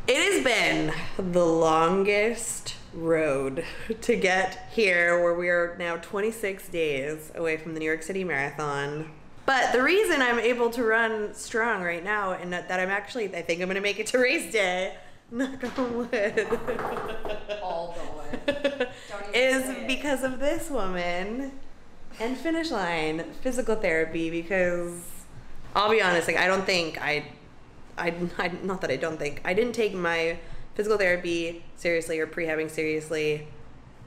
It has been the longest road to get here, where we are now 26 days away from the New York City Marathon. But the reason I'm able to run strong right now, and that I'm actually, I think I'm gonna make it to race day, knock on wood, all the way, is because of this woman and Finish Line physical therapy. Because I'll be honest, like, I don't think not that I don't think, I didn't take my physical therapy seriously or prehabbing seriously,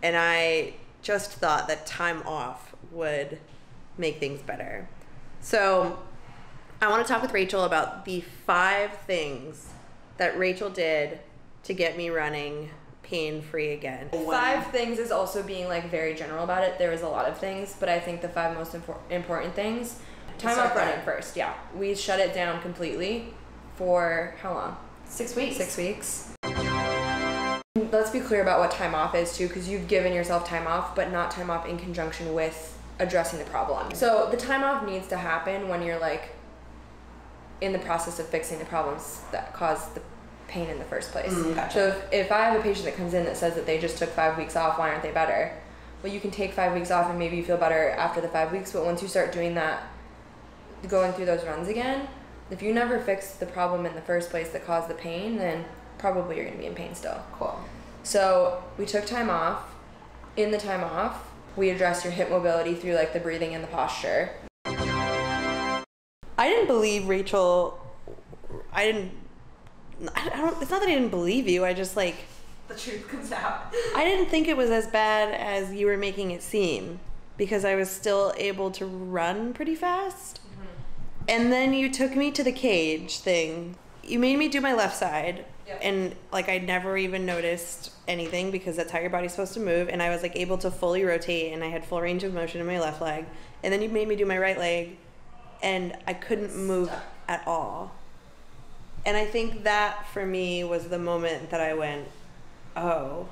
and I just thought that time off would make things better. So I want to talk with Raechel about the 5 things that Raechel did to get me running pain-free again. 5 things is also being like very general about it. There was a lot of things, but I think the 5 most important things. Time off running first, yeah. We shut it down completely for how long? 6 weeks. 6 weeks. Let's be clear about what time off is too, because you've given yourself time off, but not time off in conjunction with addressing the problem. So the time off needs to happen when you're like in the process of fixing the problems that caused the pain in the first place. Gotcha. So if I have a patient that comes in that says that they just took 5 weeks off, why aren't they better? Well, you can take 5 weeks off and maybe you feel better after the 5 weeks, but once you start doing that, going through those runs again, if you never fixed the problem in the first place that caused the pain, then probably you're gonna be in pain still. Cool. So we took time off. In the time off, we addressed your hip mobility through like the breathing and the posture. I didn't believe Raechel. I don't, it's not that I didn't believe you, I just like, The truth comes out. I didn't think it was as bad as you were making it seem, because I was still able to run pretty fast. And then you took me to the cage thing. You made me do my left side. Yep. And like I never even noticed anything, because that's how your body's supposed to move. And I was like able to fully rotate, and I had full range of motion in my left leg. And then you made me do my right leg, and I couldn't move at all. And I think that for me was the moment that I went, oh,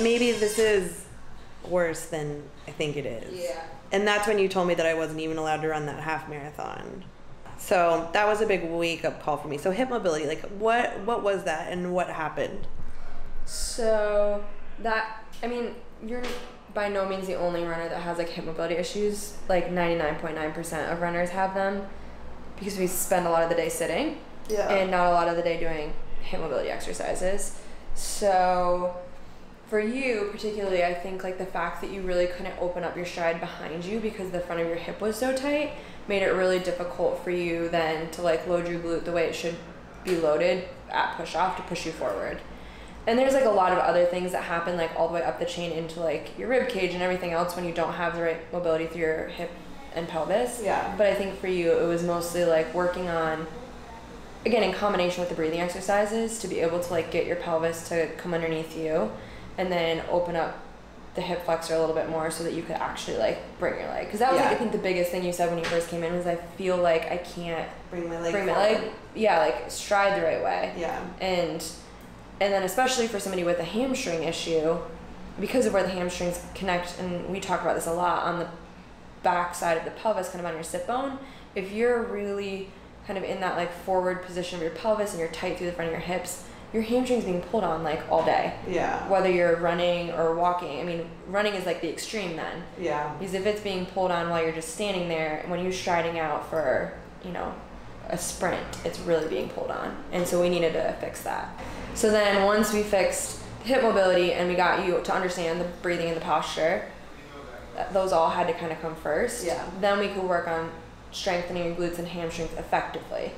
maybe this is worse than I think it is. Yeah. And that's when you told me that I wasn't even allowed to run that half marathon. So that was a big wake-up call for me. So hip mobility, like what was that and what happened? So that, I mean, you're by no means the only runner that has like hip mobility issues. Like 99.9% of runners have them, because we spend a lot of the day sitting and not a lot of the day doing hip mobility exercises. So for you particularly, I think like the fact that you really couldn't open up your stride behind you because the front of your hip was so tight made it really difficult for you then to like load your glute the way it should be loaded at push off to push you forward. And there's like a lot of other things that happen like all the way up the chain into like your rib cage and everything else when you don't have the right mobility through your hip and pelvis. Yeah. But I think for you it was mostly like working on, again, in combination with the breathing exercises, to be able to like get your pelvis to come underneath you and then open up the hip flexor a little bit more so that you could actually like bring your leg. Because that was like I think the biggest thing you said when you first came in was I feel like I can't Bring my leg like stride the right way. Yeah. And then especially for somebody with a hamstring issue, because of where the hamstrings connect, and we talk about this a lot, on the back side of the pelvis, kind of on your sit bone, if you're really kind of in that like forward position of your pelvis and you're tight through the front of your hips, your hamstring's being pulled on like all day. Yeah. Whether you're running or walking. I mean, running is like the extreme then. Yeah. Because if it's being pulled on while you're just standing there, when you're striding out for, you know, a sprint, it's really being pulled on. And so we needed to fix that. So then once we fixed hip mobility and we got you to understand the breathing and the posture, those all had to kind of come first. Yeah. Then we could work on strengthening your glutes and hamstrings effectively.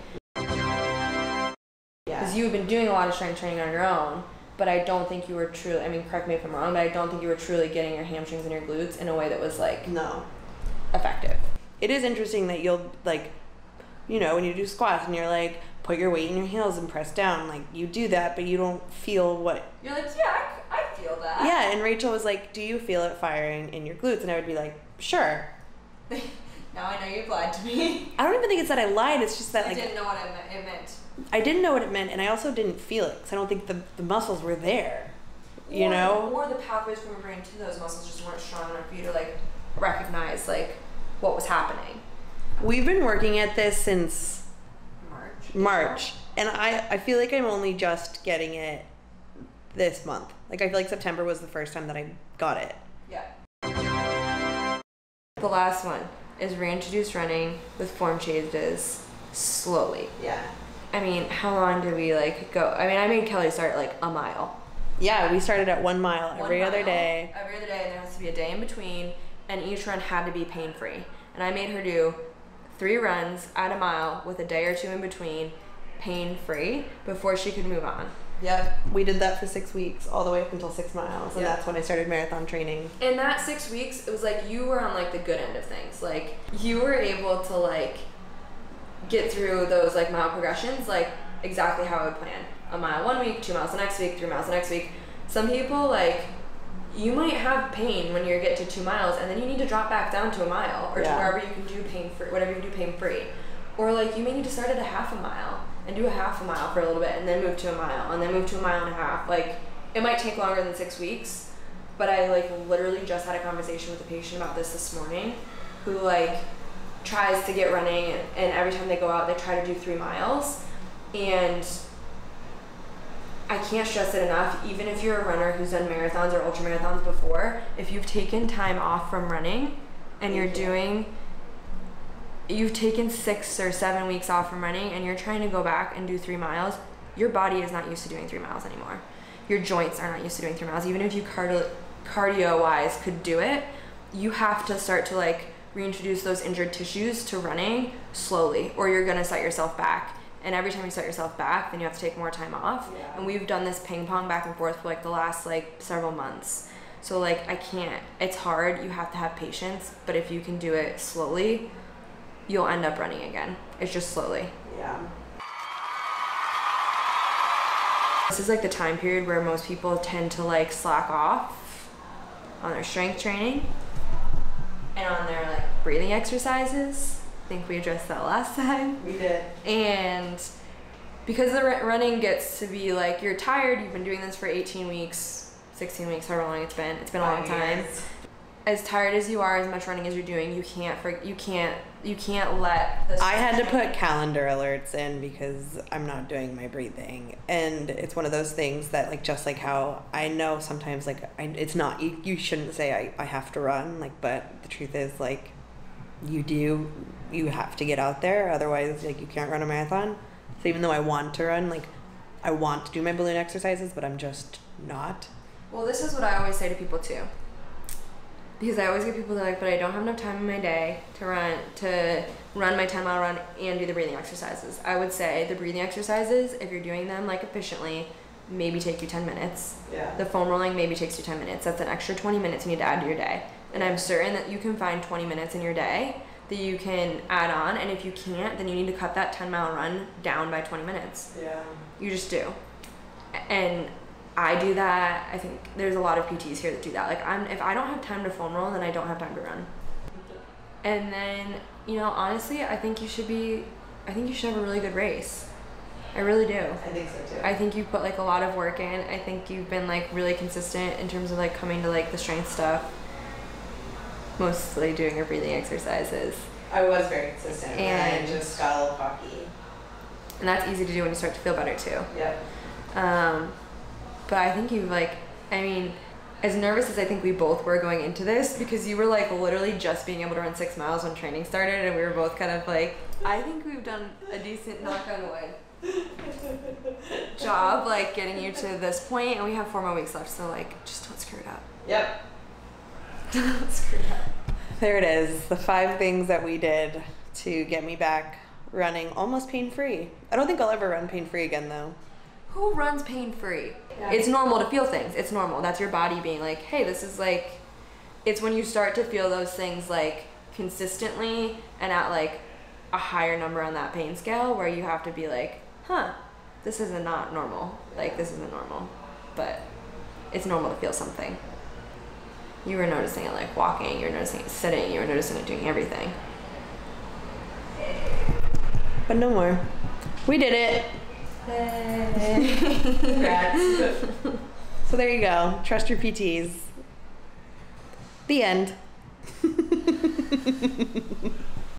Because you've been doing a lot of strength training on your own, but I don't think you were truly, I mean, correct me if I'm wrong, but I don't think you were truly getting your hamstrings and your glutes in a way that was like effective. It is interesting that you'll like, you know, when you do squats and you're like, put your weight in your heels and press down, like you do that, but you don't feel what. You're like, yeah, I feel that. Yeah, and Raechel was like, do you feel it firing in your glutes? And I would be like, sure. Now I know you've lied to me. I don't even think it's that I lied, it's just that I like. didn't know what it meant. I didn't know what it meant, and I also didn't feel it, because I don't think the muscles were there, you know? Or the pathways from your brain to those muscles just weren't strong enough for you to like recognize like what was happening. We've been working at this since March. And I feel like I'm only just getting it this month. Like, I feel like September was the first time that I got it. Yeah. The last one is reintroduce running with form changes slowly. Yeah. I mean, how long did we like go? I mean, I made Kelly start at like a mile. Yeah, we started at 1 mile every other day. Every other day, and there has to be a day in between, and each run had to be pain-free. And I made her do 3 runs at a mile with a day or 2 in between, pain-free, before she could move on. Yep. We did that for 6 weeks, all the way up until 6 miles, and that's when I started marathon training. In that 6 weeks, it was like you were on like the good end of things. Like, you were able to like get through those like mile progressions like exactly how I would plan. A mile 1 week, 2 miles the next week, 3 miles the next week. Some people, like, you might have pain when you get to 2 miles, and then you need to drop back down to a mile, or to wherever you can do pain-free, whatever you can do pain-free. Or like, you may need to start at a half a mile and do a half a mile for a little bit, and then move to a mile, and then move to a mile and a half. Like, it might take longer than 6 weeks, but I like literally just had a conversation with a patient about this morning, who like tries to get running, and every time they go out, they try to do 3 miles, and I can't stress it enough, even if you're a runner who's done marathons or ultra marathons before, if you've taken time off from running and you've taken 6 or 7 weeks off from running and you're trying to go back and do 3 miles, your body is not used to doing 3 miles anymore. Your joints are not used to doing 3 miles. Even if you cardio-wise could do it, you have to start to like reintroduce those injured tissues to running slowly, or you're gonna set yourself back. And every time you set yourself back, then you have to take more time off. Yeah. And we've done this ping pong back and forth for like the last like several months. So like, I can't, it's hard, you have to have patience, but if you can do it slowly, you'll end up running again. It's just slowly. Yeah. This is like the time period where most people tend to like slack off on their strength training and on their like breathing exercises. I think we addressed that last time. We did. And because the running gets to be like, you're tired, you've been doing this for 18 weeks, 16 weeks, however long it's been a long time. As tired as you are, as much running as you're doing, you can't let this. I had to put calendar alerts in because I'm not doing my breathing, and it's one of those things that like, just like how I know sometimes like it's not, you shouldn't say I have to run, like, but the truth is like, you have to get out there, otherwise like you can't run a marathon. So even though I want to run, like I want to do my balloon exercises, but I'm just not. Well, this is what I always say to people too, because I always get people that are like, but I don't have enough time in my day to run my 10-mile run and do the breathing exercises. I would say the breathing exercises, if you're doing them like efficiently, maybe take you 10 minutes. Yeah. The foam rolling maybe takes you 10 minutes. That's an extra 20 minutes you need to add to your day. And I'm certain that you can find 20 minutes in your day that you can add on, and if you can't, then you need to cut that 10-mile run down by 20 minutes. Yeah. You just do. And I do that. I think there's a lot of PTs here that do that. Like, if I don't have time to foam roll, then I don't have time to run. And then, you know, honestly, I think you should have a really good race. I really do. I think so too. I think you put like a lot of work in. I think you've been like really consistent in terms of like coming to like the strength stuff. Mostly doing your breathing exercises. I was very consistent, and I just got a little cocky. And that's easy to do when you start to feel better too. Yep. But I think you've like, I mean, as nervous as I think we both were going into this, because you were like literally just being able to run 6 miles when training started, and we were both kind of like, I think we've done a decent, knock on wood, job like getting you to this point, and we have 4 more weeks left, so like, just don't screw it up. Yep. Don't screw it up. There it is, the 5 things that we did to get me back running almost pain-free. I don't think I'll ever run pain-free again though. Who runs pain-free? Yeah. It's normal to feel things. It's normal. That's your body being like, hey, this is like, it's when you start to feel those things like consistently and at like a higher number on that pain scale where you have to be like, huh, this is not normal. Like, this isn't normal. But it's normal to feel something. You were noticing it like walking, you were noticing it sitting, you were noticing it doing everything. But no more. We did it. Hey. Congrats. So there you go. Trust your PTs. The end.